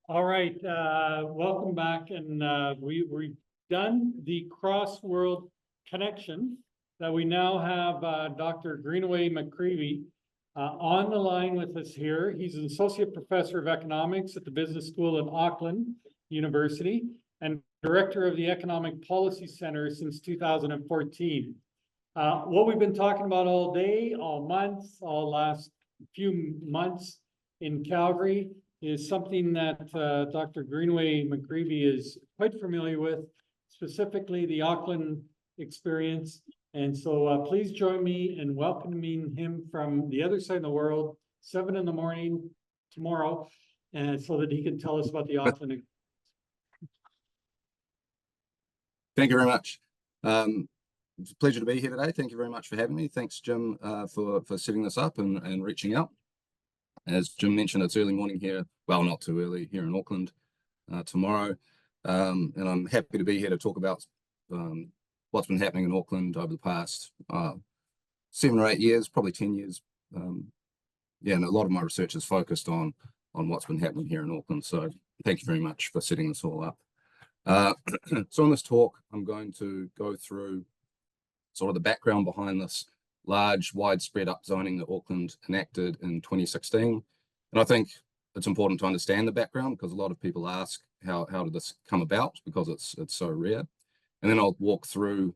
All right, welcome back, and we've done the cross-world connection that we now have Dr. Greenaway-McGrevy on the line with us here. He's an associate professor of economics at the Business School at Auckland University and director of the Economic Policy Center since 2014. What we've been talking about all day, all month, all last few months in Calgary is something that Dr. Greenaway-McGrevy is quite familiar with, specifically the Auckland experience. And so please join me in welcoming him from the other side of the world, 7 in the morning tomorrow, and so that he can tell us about the Auckland experience. Thank you very much. It's a pleasure to be here today. Thank you very much for having me. Thanks, Jim, for setting this up and reaching out. As Jim mentioned, it's early morning here. Well, not too early here in Auckland tomorrow. And I'm happy to be here to talk about what's been happening in Auckland over the past 7 or 8 years, probably 10 years. Yeah, and a lot of my research is focused on what's been happening here in Auckland. So thank you very much for setting this all up. So in this talk, I'm going to go through sort of the background behind this large, widespread upzoning that Auckland enacted in 2016. And I think it's important to understand the background because a lot of people ask, how did this come about? Because it's so rare. And then I'll walk through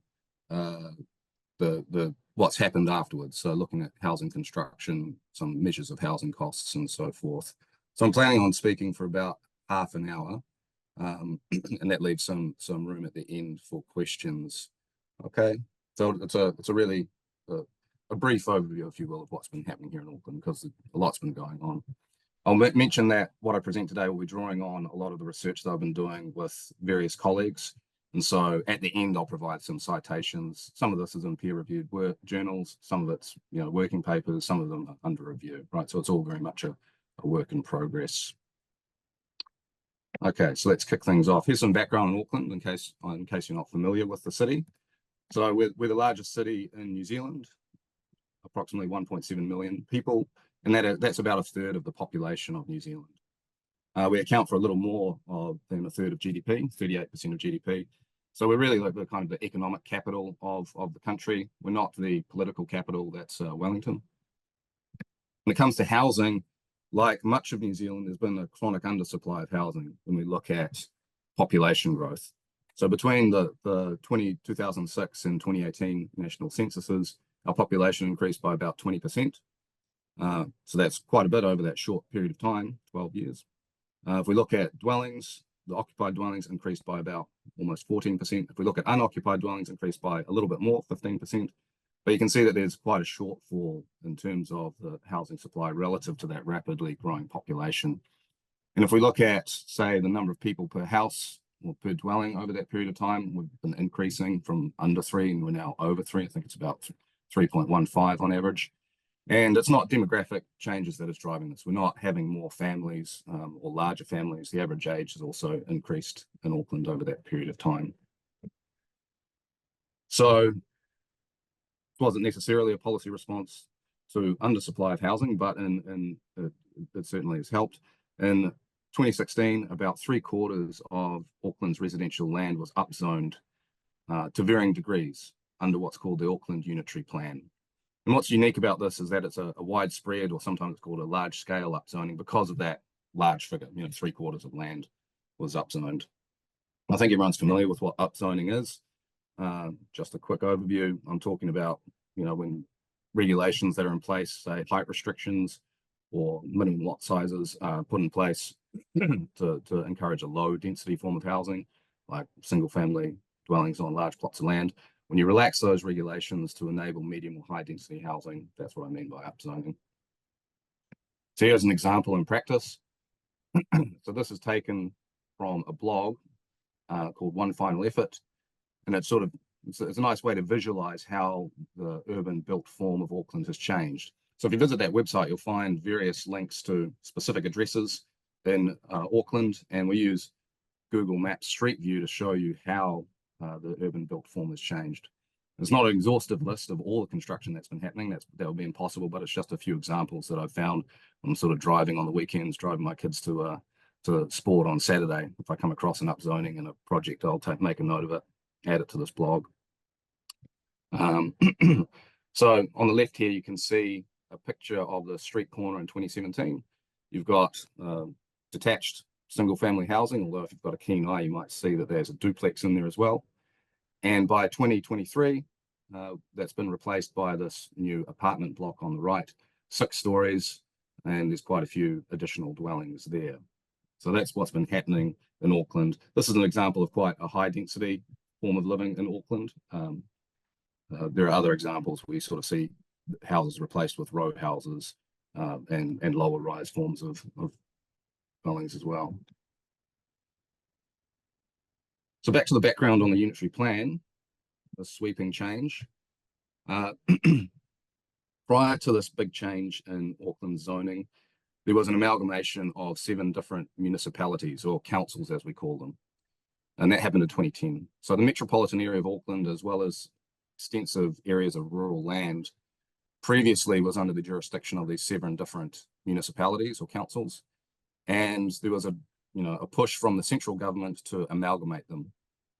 what's happened afterwards. So looking at housing construction, some measures of housing costs and so forth. So I'm planning on speaking for about half an hour. And that leaves some room at the end for questions. Okay, so it's a really a brief overview, if you will, of what's been happening here in Auckland, because a lot's been going on. I'll mention that what I present today will be drawing on a lot of the research that I've been doing with various colleagues. And so at the end, I'll provide some citations. Some of this is in peer-reviewed work journals, some of it's working papers, some of them are under review, right? So it's all very much a work in progress. Okay, so let's kick things off. Here's some background on Auckland in case you're not familiar with the city. So we're the largest city in New Zealand, approximately 1.7 million people, and that's about a third of the population of New Zealand. We account for a little more than a third of GDP, 38% of GDP. So we're really like the kind of the economic capital of the country. We're not the political capital, that's Wellington. When it comes to housing, like much of New Zealand, there's been a chronic undersupply of housing when we look at population growth. So between the 2006 and 2018 national censuses, our population increased by about 20%. So that's quite a bit over that short period of time, 12 years. If we look at dwellings, the occupied dwellings increased by about almost 14%. If we look at unoccupied dwellings, increased by a little bit more, 15%. But you can see that there's quite a shortfall in terms of the housing supply relative to that rapidly growing population. And if we look at, say, the number of people per house or per dwelling over that period of time, we've been increasing from under 3 and we're now over 3. I think it's about 3.15 on average. And it's not demographic changes that is driving this. We're not having more families or larger families. The average age has also increased in Auckland over that period of time. So it wasn't necessarily a policy response to undersupply of housing, but it certainly has helped. In 2016, about 3/4 of Auckland's residential land was upzoned to varying degrees under what's called the Auckland Unitary Plan. And what's unique about this is that it's a widespread, or sometimes it's called a large-scale upzoning because of that large figure. 3/4 of land was upzoned. I think everyone's familiar with what upzoning is. Just a quick overview. I'm talking about, when regulations that are in place, say height restrictions or minimum lot sizes are put in place to encourage a low density form of housing, like single family dwellings on large plots of land. When you relax those regulations to enable medium or high density housing, that's what I mean by upzoning. So here's an example in practice. So this is taken from a blog called One Final Effort. And it's a nice way to visualize how the urban built form of Auckland has changed. So if you visit that website, you'll find various links to specific addresses in Auckland, and we use Google Maps Street View to show you how the urban built form has changed. It's not an exhaustive list of all the construction that's been happening. That would be impossible, but it's just a few examples that I've found. I'm sort of driving on the weekends, driving my kids to to sport on Saturday. If I come across an upzoning in a project, I'll make a note of it, add it to this blog. So on the left here, you can see a picture of the street corner in 2017. You've got detached single family housing, although if you've got a keen eye, you might see that there's a duplex in there as well. And by 2023, that's been replaced by this new apartment block on the right, 6 stories, and there's quite a few additional dwellings there. So that's what's been happening in Auckland. This is an example of quite a high density form of living in Auckland. There are other examples where you sort of see houses replaced with row houses and lower rise forms of dwellings as well. So back to the background on the unitary plan, the sweeping change. Prior to this big change in Auckland zoning, there was an amalgamation of 7 different municipalities, or councils as we call them. And that happened in 2010. So the metropolitan area of Auckland, as well as extensive areas of rural land, previously was under the jurisdiction of these 7 different municipalities or councils. And there was a push from the central government to amalgamate them.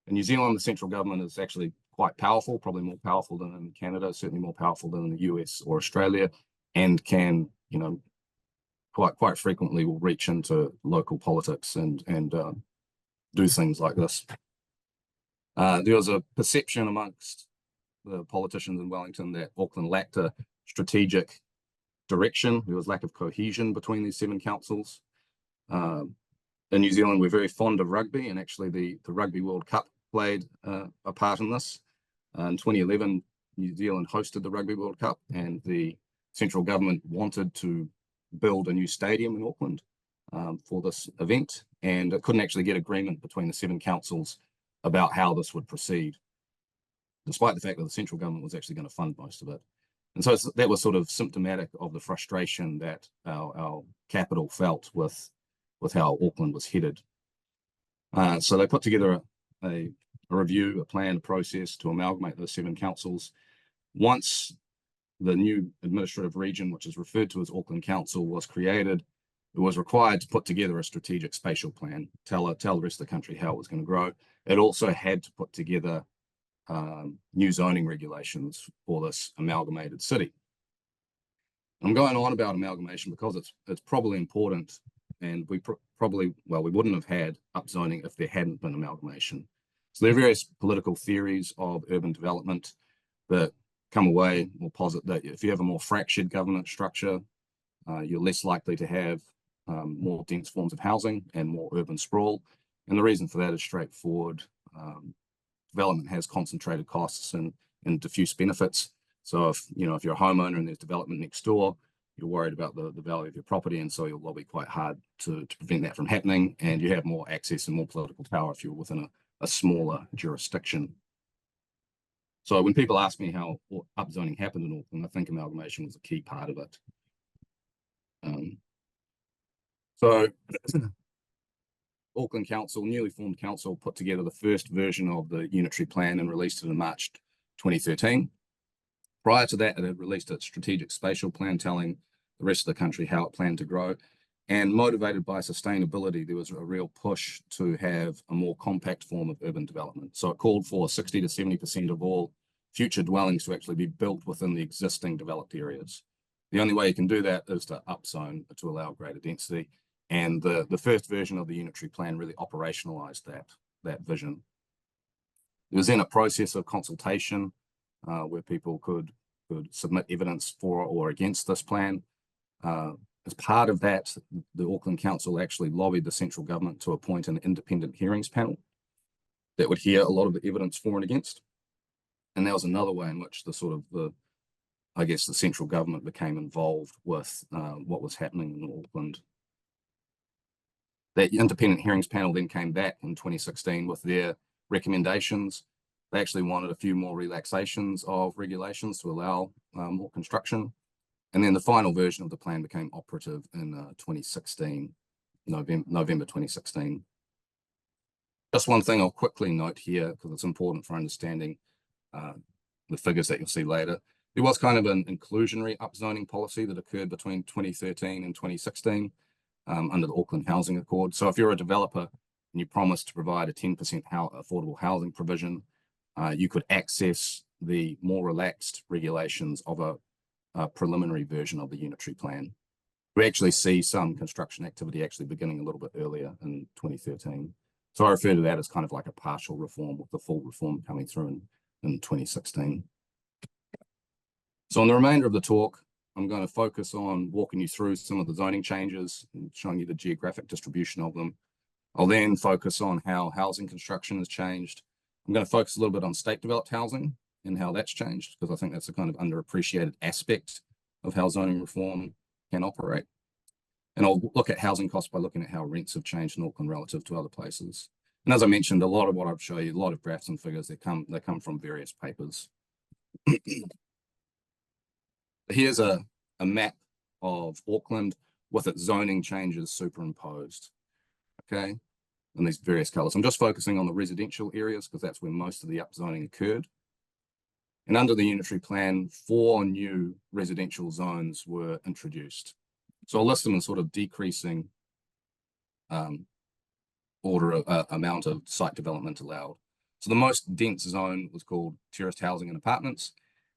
In New Zealand, the central government is actually quite powerful, probably more powerful than in Canada, certainly more powerful than in the US or Australia, and can, quite frequently will reach into local politics and do things like this. There was a perception amongst the politicians in Wellington that Auckland lacked a strategic direction. There was lack of cohesion between these 7 councils. In New Zealand, we're very fond of rugby, and actually the Rugby World Cup played a part in this. In 2011, New Zealand hosted the Rugby World Cup, and the central government wanted to build a new stadium in Auckland for this event, and it couldn't actually get agreement between the 7 councils about how this would proceed, despite the fact that the central government was actually going to fund most of it. And so that was sort of symptomatic of the frustration that our capital felt with how Auckland was headed. So they put together a review, a plan, a process to amalgamate those 7 councils. Once the new administrative region, which is referred to as Auckland Council, was created, it was required to put together a strategic spatial plan, tell the rest of the country how it was going to grow. It also had to put together new zoning regulations for this amalgamated city. I'm going on about amalgamation because it's probably important, and we wouldn't have had upzoning if there hadn't been amalgamation. So there are various political theories of urban development that come away or posit that if you have a more fractured government structure, you're less likely to have more dense forms of housing and more urban sprawl. And the reason for that is straightforward. Development has concentrated costs and diffuse benefits. So if you're a homeowner and there's development next door, you're worried about the value of your property, and so you'll lobby quite hard to prevent that from happening, and you have more access and more political power if you're within a smaller jurisdiction. So when people ask me how upzoning happened in Auckland, I think amalgamation was a key part of it. So Auckland Council, newly formed council, put together the first version of the unitary plan and released it in March 2013. Prior to that, it had released its strategic spatial plan telling the rest of the country how it planned to grow. And motivated by sustainability, there was a real push to have a more compact form of urban development. So it called for 60 to 70% of all future dwellings to actually be built within the existing developed areas. The only way you can do that is to upzone to allow greater density. And the first version of the unitary plan really operationalized that vision. There was then a process of consultation where people could submit evidence for or against this plan. As part of that, the Auckland Council actually lobbied the central government to appoint an independent hearings panel that would hear a lot of the evidence for and against. And that was another way in which the central government became involved with what was happening in Auckland. That independent hearings panel then came back in 2016 with their recommendations. They actually wanted a few more relaxations of regulations to allow more construction. And then the final version of the plan became operative in 2016, November 2016. Just one thing I'll quickly note here, because it's important for understanding the figures that you'll see later. There was kind of an inclusionary upzoning policy that occurred between 2013 and 2016. under the Auckland Housing Accord. So if you're a developer and you promise to provide a 10% affordable housing provision, you could access the more relaxed regulations of a preliminary version of the unitary plan. We actually see some construction activity actually beginning a little bit earlier in 2013. So I refer to that as kind of like a partial reform, with the full reform coming through in 2016. So on the remainder of the talk, I'm going to focus on walking you through some of the zoning changes and showing you the geographic distribution of them. I'll then focus on how housing construction has changed. I'm going to focus a little bit on state-developed housing and how that's changed, because I think that's a kind of underappreciated aspect of how zoning reform can operate. And I'll look at housing costs by looking at how rents have changed in Auckland relative to other places. And as I mentioned, a lot of what I'll show you, a lot of graphs and figures, they come from various papers. Here's a map of Auckland with its zoning changes superimposed, okay, in these various colors. I'm just focusing on the residential areas because that's where most of the upzoning occurred. And under the unitary plan, 4 new residential zones were introduced. So I'll list them in sort of decreasing amount of site development allowed. So the most dense zone was called terraced housing and apartments.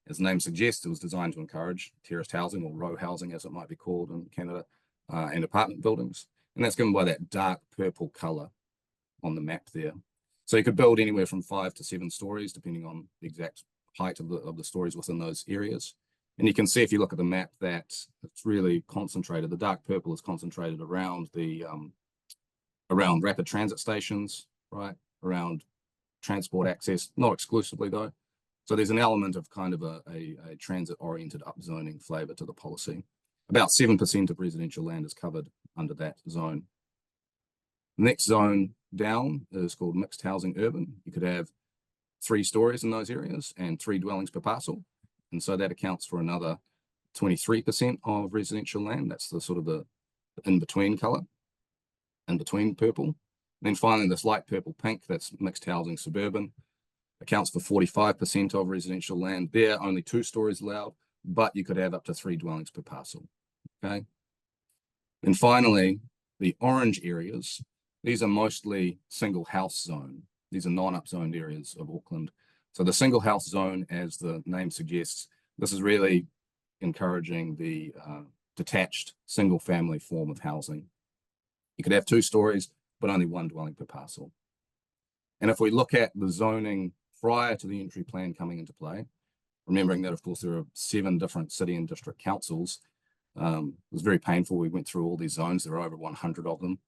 As the name suggests, it was designed to encourage terraced housing, or row housing as it might be called in Canada, and apartment buildings. And that's given by that dark purple color on the map there. So you could build anywhere from 5 to 7 stories, depending on the exact height of the stories within those areas. And you can see if you look at the map that it's really concentrated. The dark purple is concentrated around the around rapid transit stations, right? Around transport access, not exclusively though. So there's an element of kind of a transit-oriented upzoning flavor to the policy. About 7% of residential land is covered under that zone. The next zone down is called mixed housing urban. You could have 3 stories in those areas and 3 dwellings per parcel. And so that accounts for another 23% of residential land. That's the sort of the in-between color, in-between purple. And then finally, this light purple pink, that's mixed housing suburban, accounts for 45% of residential land. There, only 2 stories allowed, but you could have up to 3 dwellings per parcel, okay? And finally, the orange areas, these are mostly single house zone. These are non-upzoned areas of Auckland. So the single house zone, as the name suggests, this is really encouraging the detached single family form of housing. You could have 2 stories, but only 1 dwelling per parcel. And if we look at the zoning prior to the unitary plan coming into play, remembering that, of course, there are 7 different city and district councils, it was very painful. We went through all these zones. There are over 100 of them.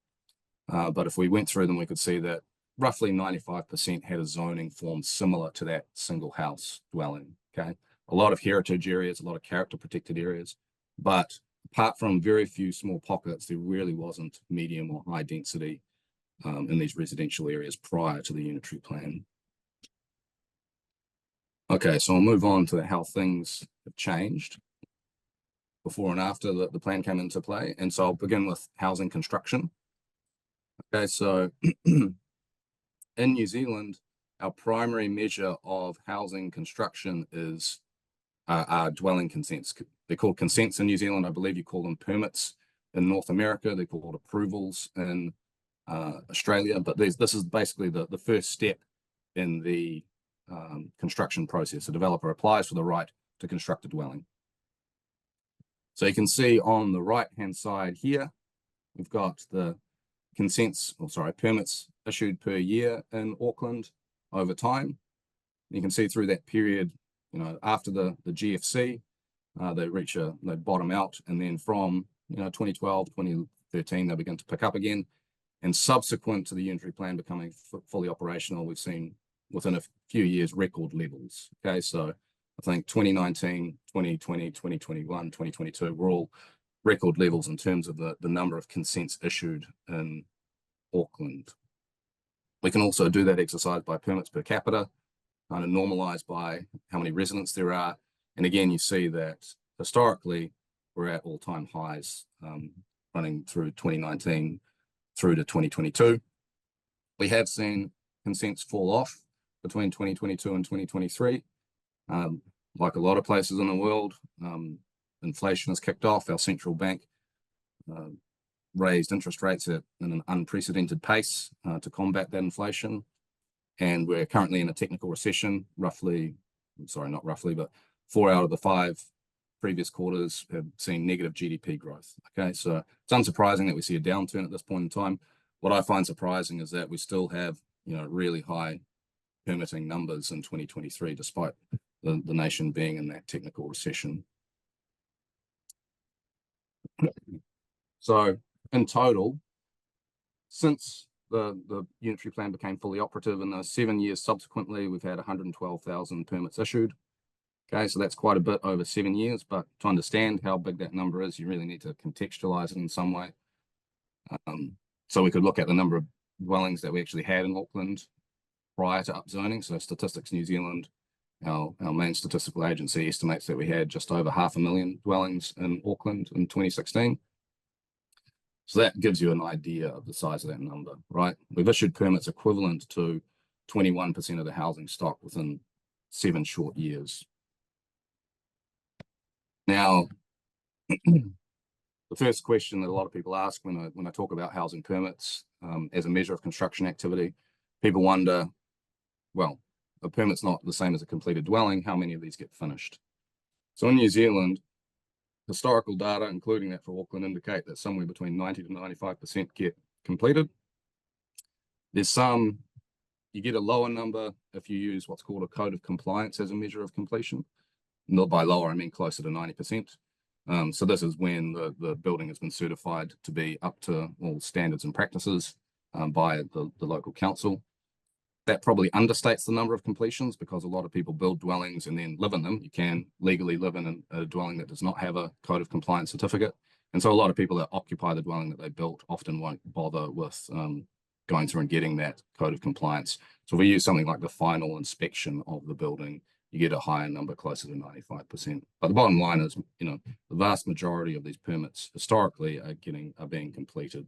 But if we went through them, we could see that roughly 95% had a zoning form similar to that single house dwelling, okay? A lot of heritage areas, a lot of character protected areas, but apart from very few small pockets, there really wasn't medium or high density in these residential areas prior to the unitary plan. Okay, so I'll move on to how things have changed before and after the plan came into play. And so I'll begin with housing construction. Okay, so in New Zealand, our primary measure of housing construction is our dwelling consents. They're called consents in New Zealand. I believe you call them permits in North America. They're called approvals in Australia. But this is basically the first step in the construction process. A developer applies for the right to construct a dwelling. So you can see on the right-hand side here, we've got the permits issued per year in Auckland over time. You can see through that period, after the GFC, they bottom out, and then from 2012, 2013, they begin to pick up again. And subsequent to the unitary plan becoming fully operational, we've seen within a few years record levels. Okay, so I think 2019, 2020, 2021, 2022 were all record levels in terms of the number of consents issued in Auckland. We can also do that exercise by permits per capita, kind of normalized by how many residents there are. And again, you see that historically we're at all-time highs running through 2019 through to 2022. We have seen consents fall off between 2022 and 2023. Like a lot of places in the world, inflation has kicked off. Our central bank raised interest rates at an unprecedented pace to combat that inflation. And we're currently in a technical recession, not roughly, but 4 out of the 5 previous quarters have seen negative GDP growth. Okay, so it's unsurprising that we see a downturn at this point in time. What I find surprising is that we still have, really high permitting numbers in 2023, despite the nation being in that technical recession. So in total, since the unitary plan became fully operative in those 7 years subsequently, we've had 112,000 permits issued. Okay, so that's quite a bit over 7 years, but to understand how big that number is, you really need to contextualize it in some way. So we could look at the number of dwellings that we actually had in Auckland prior to upzoning. So Statistics New Zealand, our main statistical agency, estimates that we had just over 500,000 dwellings in Auckland in 2016. So that gives you an idea of the size of that number, right? We've issued permits equivalent to 21% of the housing stock within 7 short years. Now, the first question that a lot of people ask when I talk about housing permits as a measure of construction activity, people wonder, well, a permit's not the same as a completed dwelling. How many of these get finished? So in New Zealand, historical data, including that for Auckland, indicate that somewhere between 90 to 95% get completed. There's you get a lower number if you use what's called a code of compliance as a measure of completion. Not by lower, I mean closer to 90%. So this is when the building has been certified to be up to all standards and practices by the local council. That probably understates the number of completions because a lot of people build dwellings and then live in them. You can legally live in a dwelling that does not have a code of compliance certificate. And so a lot of people that occupy the dwelling that they built often won't bother with going through and getting that code of compliance. So if we use something like the final inspection of the building, you get a higher number, closer to 95%. But the bottom line is, the vast majority of these permits historically are being completed.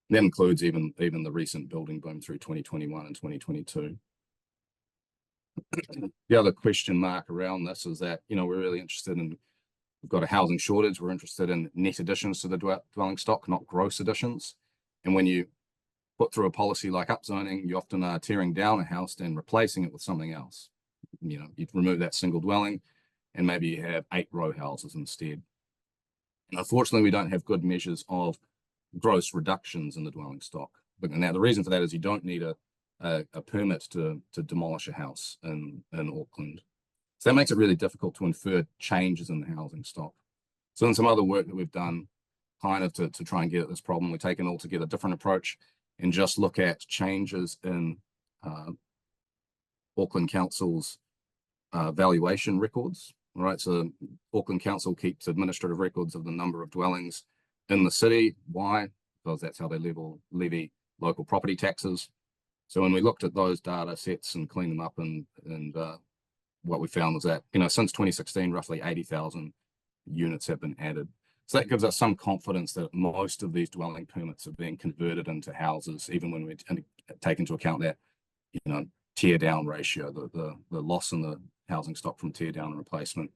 That includes even the recent building boom through 2021 and 2022. The other question mark around this is that, we're really interested in, we've got a housing shortage. We're interested in net additions to the dwelling stock, not gross additions. And when you put through a policy like upzoning, you often are tearing down a house and replacing it with something else. You'd remove that single dwelling and maybe you have 8 row houses instead. And unfortunately, we don't have good measures of gross reductions in the dwelling stock. But now the reason for that is you don't need a permit to demolish a house in Auckland. So that makes it really difficult to infer changes in the housing stock. So in some other work that we've done kind of to try and get at this problem, we've taken an altogether different approach and just look at changes in Auckland Council's valuation records. All right, so Auckland Council keeps administrative records of the number of dwellings in the city. Why? Because that's how they levy local property taxes. So when we looked at those data sets and cleaned them up, and what we found was that, since 2016, roughly 80,000 units have been added. So that gives us some confidence that most of these dwelling permits are being converted into houses, even when we take into account that, tear down ratio, the loss in the housing stock from tear down and replacement.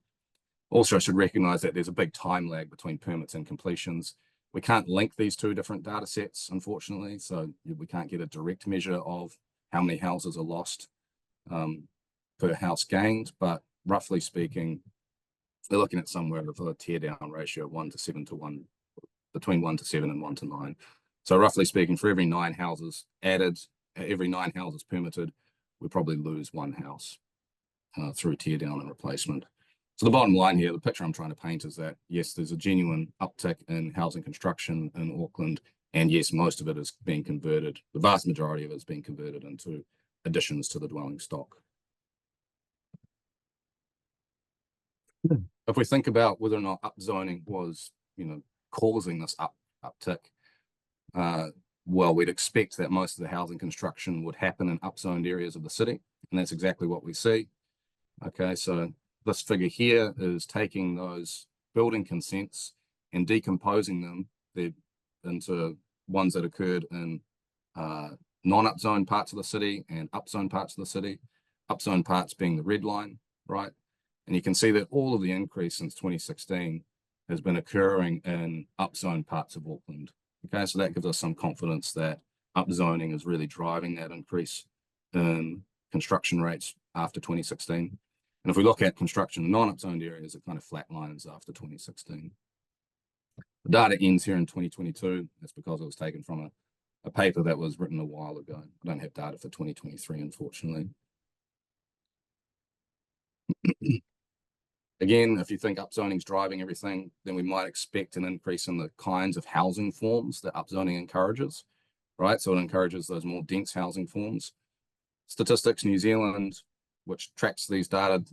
Also, I should recognize that there's a big time lag between permits and completions. We can't link these two different data sets, unfortunately, so we can't get a direct measure of how many houses are lost per house gained, but roughly speaking, we're looking at somewhere of a tear down ratio of 1 to 7 to 1, between 1 to 7 and 1 to 9. So roughly speaking, for every 9 houses added, every 9 houses permitted, we probably lose 1 house through tear down and replacement. So the bottom line here, the picture I'm trying to paint is that, yes, there's a genuine uptick in housing construction in Auckland, and yes, most of it is being converted, the vast majority of it is being converted into additions to the dwelling stock. If we think about whether or not upzoning was, causing this uptick, well, we'd expect that most of the housing construction would happen in upzoned areas of the city, and that's exactly what we see. Okay, so this figure here is taking those building consents and decomposing them into ones that occurred in non-upzoned parts of the city and upzoned parts of the city, upzoned parts being the red line, right? And you can see that all of the increase since 2016 has been occurring in upzone parts of Auckland. Okay, so that gives us some confidence that upzoning is really driving that increase in construction rates after 2016. And if we look at construction in non-upzoned areas, it kind of flatlines after 2016. The data ends here in 2022. That's because it was taken from a paper that was written a while ago. I don't have data for 2023, unfortunately. Again, if you think upzoning is driving everything, then we might expect an increase in the kinds of housing forms that upzoning encourages, right? So it encourages those more dense housing forms. Statistics New Zealand, which tracks these data,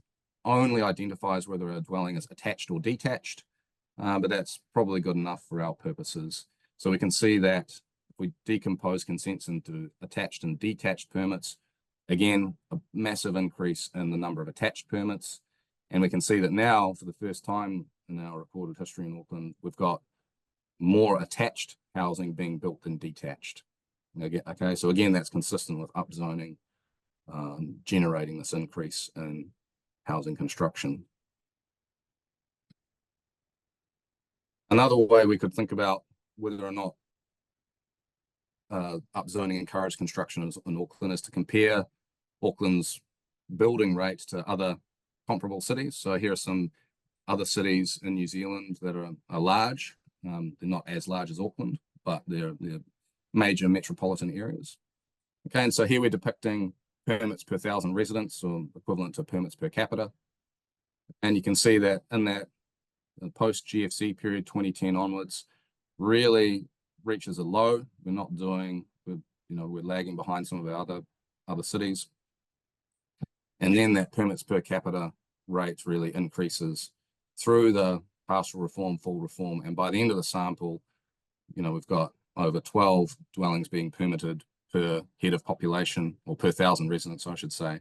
only identifies whether a dwelling is attached or detached, but that's probably good enough for our purposes. So we can see that if we decompose consents into attached and detached permits, again, a massive increase in the number of attached permits. And we can see that now, for the first time in our recorded history in Auckland, we've got more attached housing being built than detached. Okay, so again, that's consistent with upzoning, generating this increase in housing construction. Another way we could think about whether or not upzoning encouraged construction in Auckland is to compare Auckland's building rate to other comparable cities. So here are some other cities in New Zealand that are large. They're not as large as Auckland, but they're major metropolitan areas. Okay, and so here we're depicting permits per 1,000 residents, or equivalent to permits per capita. And you can see that in that post-GFC period, 2010 onwards, really reaches a low. We're not doing, we're lagging behind some of our other cities. And then that permits per capita rate really increases through the partial reform, full reform. And by the end of the sample, we've got over 12 dwellings being permitted per head of population, or per 1,000 residents, I should say.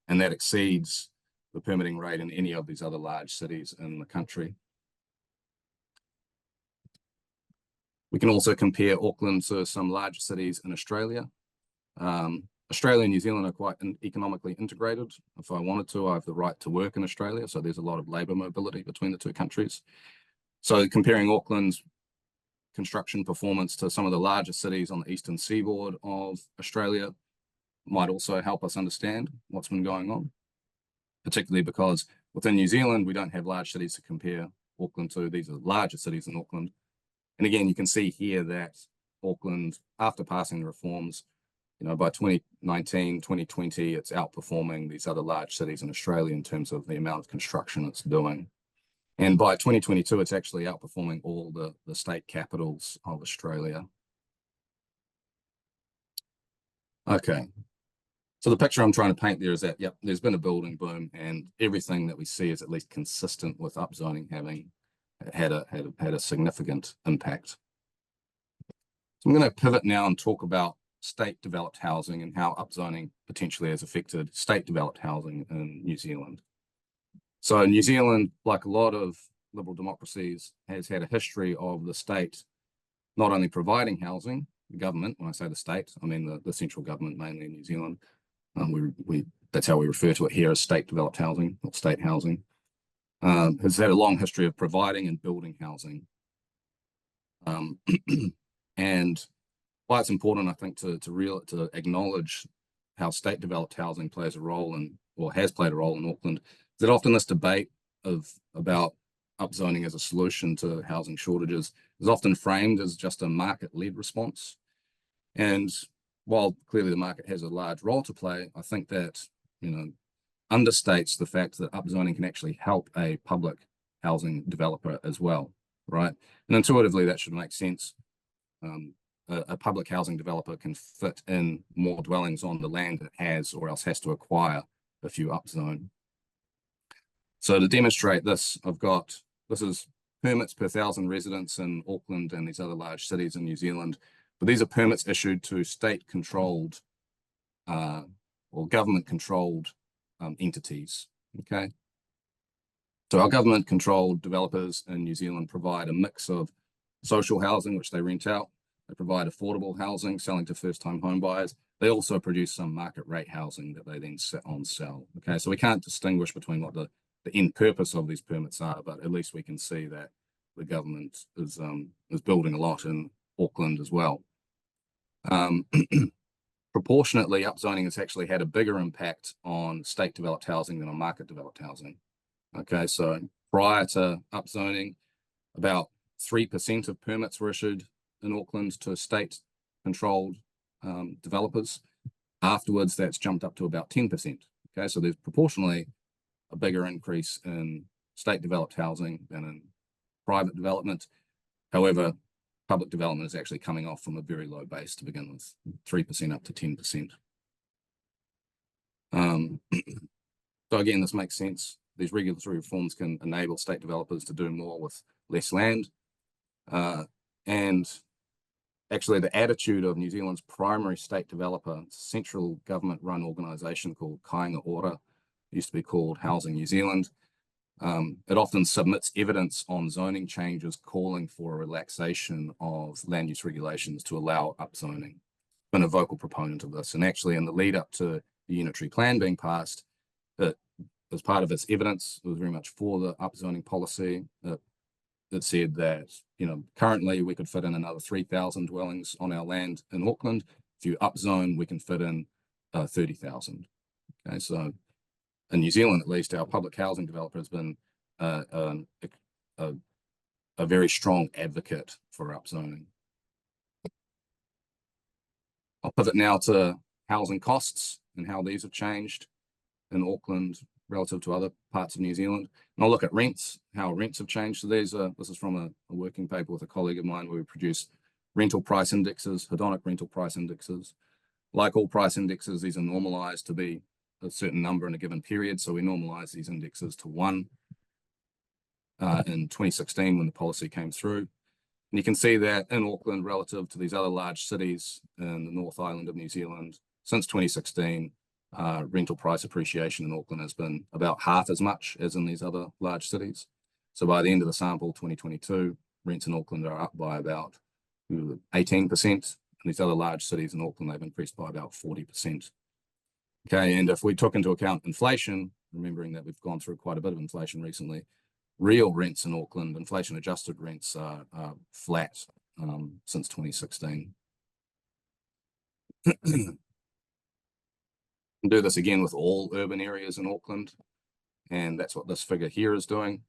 And that exceeds the permitting rate in any of these other large cities in the country. We can also compare Auckland to some larger cities in Australia. Australia and New Zealand are quite economically integrated. If I wanted to, I have the right to work in Australia. So there's a lot of labour mobility between the two countries. So comparing Auckland's construction performance to some of the larger cities on the eastern seaboard of Australia might also help us understand what's been going on, particularly because within New Zealand, we don't have large cities to compare Auckland to. These are larger cities than Auckland. And again, you can see here that Auckland, after passing the reforms, by 2019, 2020, it's outperforming these other large cities in Australia in terms of the amount of construction it's doing. And by 2022, it's actually outperforming all the state capitals of Australia. Okay. So the picture I'm trying to paint there is that, yep, there's been a building boom, and everything that we see is at least consistent with upzoning having had a significant impact. So I'm going to pivot now and talk about state-developed housing and how upzoning potentially has affected state-developed housing in New Zealand. So New Zealand, like a lot of liberal democracies, has had a history of the state not only providing housing, the government, when I say the state, I mean the central government mainly in New Zealand. That's how we refer to it here as state-developed housing, or state housing. Has had a long history of providing and building housing. And why it's important, I think, to acknowledge how state-developed housing plays a role in, or has played a role in Auckland, is that often this debate about upzoning as a solution to housing shortages is often framed as just a market-led response. And while clearly the market has a large role to play, I think that, understates the fact that upzoning can actually help a public housing developer as well, right? And intuitively, that should make sense. A public housing developer can fit in more dwellings on the land it has, or else has to acquire if you upzone. So to demonstrate this, this is permits per 1,000 residents in Auckland and these other large cities in New Zealand. But these are permits issued to state-controlled or government-controlled entities, okay? So our government-controlled developers in New Zealand provide a mix of social housing, which they rent out. They provide affordable housing, selling to first-time home buyers. They also produce some market rate housing that they then sit on sell. Okay, so we can't distinguish between what the end purpose of these permits are, but at least we can see that the government is building a lot in Auckland as well. Proportionately, upzoning has actually had a bigger impact on state developed housing than on market developed housing. Okay, so prior to upzoning, about 3% of permits were issued in Auckland to state controlled developers. Afterwards, that's jumped up to about 10%. Okay, so there's proportionally a bigger increase in state developed housing than in private development. However, public development is actually coming off from a very low base to begin with, 3% up to 10%. So again, this makes sense. These regulatory reforms can enable state developers to do more with less land. And actually the attitude of New Zealand's primary state developer, central government run organisation called Kāinga Ora, used to be called Housing New Zealand. It often submits evidence on zoning changes calling for a relaxation of land use regulations to allow upzoning. Been a vocal proponent of this, and actually in the lead up to the unitary plan being passed, it, as part of its evidence, it was very much for the upzoning policy. It said that, you know, currently we could fit in another 3,000 dwellings on our land in Auckland. If you upzone, we can fit in 30,000. Okay, so in New Zealand, at least, our public housing developer has been a very strong advocate for upzoning. I'll pivot now to housing costs and how these have changed in Auckland relative to other parts of New Zealand. And I'll look at rents, how rents have changed. So this is from a working paper with a colleague of mine where we produce rental price indexes, hedonic rental price indexes. Like all price indexes, these are normalized to be a certain number in a given period. So we normalize these indexes to 1 in 2016 when the policy came through. And you can see that in Auckland, relative to these other large cities in the North Island of New Zealand, since 2016, rental price appreciation in Auckland has been about half as much as in these other large cities. So by the end of the sample, 2022, rents in Auckland are up by about 18%. In these other large cities in Auckland, they've increased by about 40%. Okay, and if we took into account inflation, remembering that we've gone through quite a bit of inflation recently, real rents in Auckland, inflation adjusted rents are flat since 2016. Do this again with all urban areas in Auckland, and that's what this figure here is doing.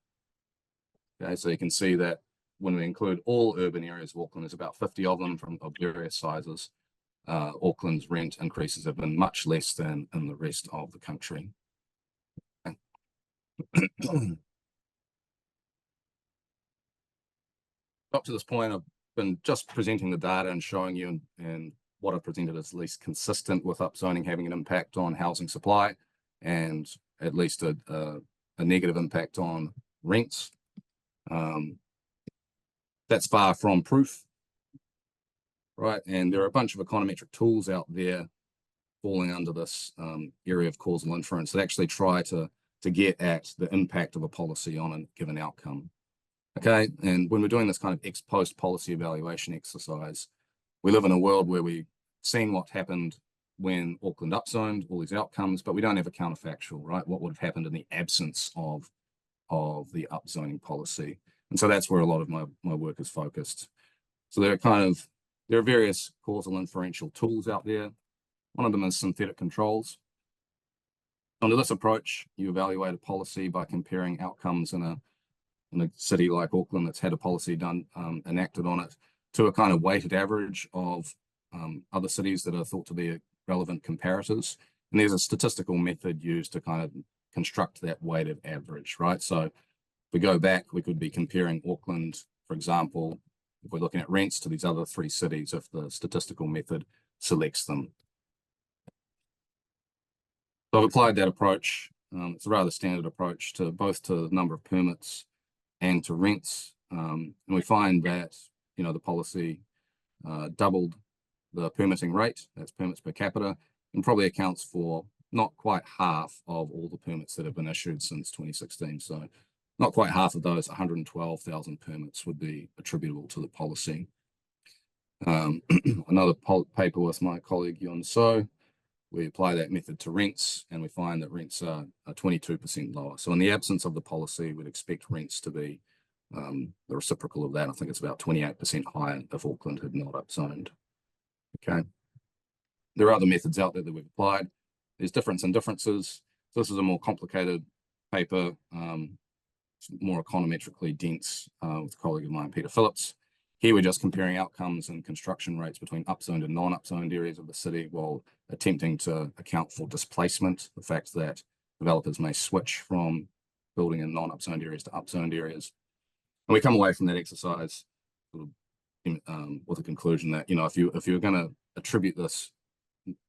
Okay, so you can see that when we include all urban areas of Auckland, there's about 50 of them of various sizes. Auckland's rent increases have been much less than in the rest of the country. Okay. Up to this point, I've been just presenting the data and showing you, and what I've presented is at least consistent with upzoning having an impact on housing supply and at least a negative impact on rents. That's far from proof, right? And there are a bunch of econometric tools out there falling under this area of causal inference that actually try to get at the impact of a policy on a given outcome. Okay, and when we're doing this kind of ex post policy evaluation exercise, we live in a world where we've seen what happened when Auckland upzoned, all these outcomes, but we don't have a counterfactual, right? What would have happened in the absence of the upzoning policy? And so that's where a lot of my work is focused. So there are various causal inferential tools out there. One of them is synthetic controls. Under this approach, you evaluate a policy by comparing outcomes in a city like Auckland that's had a policy enacted on it to a kind of weighted average of other cities that are thought to be relevant comparators. And there's a statistical method used to kind of construct that weighted average, right? So if we go back, we could be comparing Auckland, for example, if we're looking at rents to these other 3 cities, if the statistical method selects them. So I've applied that approach. It's a rather standard approach to both to the number of permits and to rents. And we find that, you know, the policy doubled the permitting rate, that's permits per capita, and probably accounts for not quite half of all the permits that have been issued since 2016. So not quite half of those 112,000 permits would be attributable to the policy. Another paper with my colleague Yun So, we apply that method to rents, and we find that rents are 22% lower. So in the absence of the policy, we'd expect rents to be The reciprocal of that, I think it's about 28% higher if Auckland had not upzoned. Okay. There are other methods out there that we've applied. There's difference and differences. So this is a more complicated paper, more econometrically dense, with a colleague of mine, Peter Phillips. Here we're just comparing outcomes and construction rates between upzoned and non-upzoned areas of the city while attempting to account for displacement, the fact that developers may switch from building in non-upzoned areas to upzoned areas. And we come away from that exercise sort of, with a conclusion that, if you're going to attribute this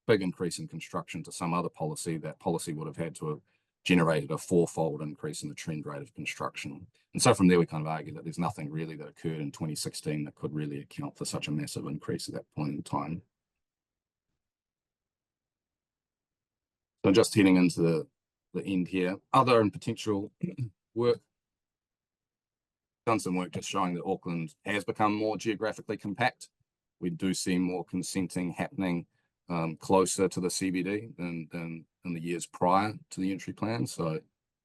big increase in construction to some other policy, that policy would have had to have generated a fourfold increase in the trend rate of construction. And so from there, we kind of argue that there's nothing really that occurred in 2016 that could really account for such a massive increase at that point in time. So just heading into the end here, other and potential work. Done some work just showing that Auckland has become more geographically compact. We do see more consenting happening closer to the CBD than in the years prior to the entry plan. So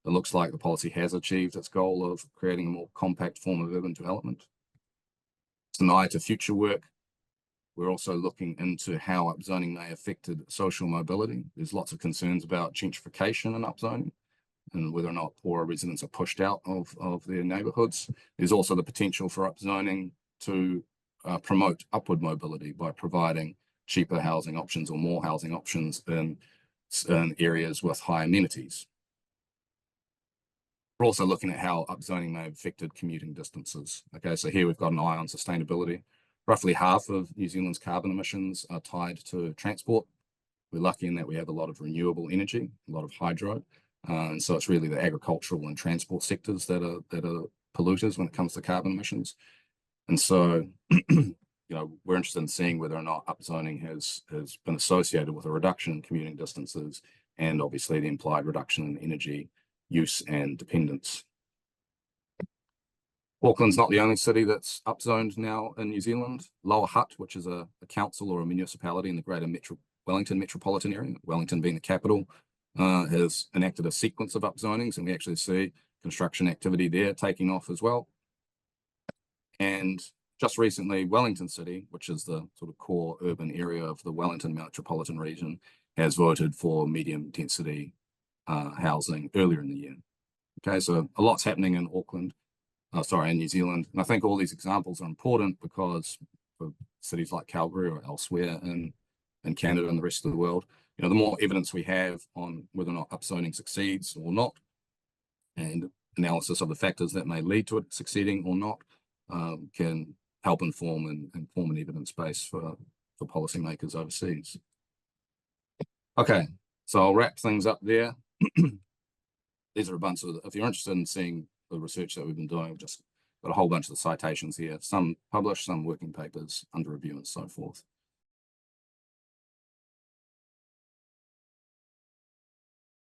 it looks like the policy has achieved its goal of creating a more compact form of urban development. It's an eye to future work. We're also looking into how upzoning may have affected social mobility. There's lots of concerns about gentrification and upzoning and whether or not poorer residents are pushed out of their neighbourhoods. There's also the potential for upzoning to promote upward mobility by providing cheaper housing options or more housing options in areas with high amenities. We're also looking at how upzoning may have affected commuting distances. Okay, so here we've got an eye on sustainability. Roughly half of New Zealand's carbon emissions are tied to transport. We're lucky in that we have a lot of renewable energy, a lot of hydro. And so it's really the agricultural and transport sectors that are polluters when it comes to carbon emissions. And so, we're interested in seeing whether or not upzoning has been associated with a reduction in commuting distances and obviously the implied reduction in energy use and dependence. Auckland's not the only city that's upzoned now in New Zealand. Lower Hutt, which is a council or a municipality in the greater Wellington metropolitan area, Wellington being the capital, has enacted a sequence of upzonings, and we actually see construction activity there taking off as well. And just recently, Wellington City, which is the sort of core urban area of the Wellington metropolitan region, has voted for medium density housing earlier in the year. Okay, so a lot's happening in Auckland, in New Zealand. And I think all these examples are important because for cities like Calgary or elsewhere in Canada and the rest of the world, the more evidence we have on whether or not upzoning succeeds or not, and analysis of the factors that may lead to it succeeding or not, can help inform and form an evidence base for policymakers overseas. Okay, so I'll wrap things up there. These are a bunch of, if you're interested in seeing the research that we've been doing, I've just got a whole bunch of the citations here, some published, some working papers under review and so forth.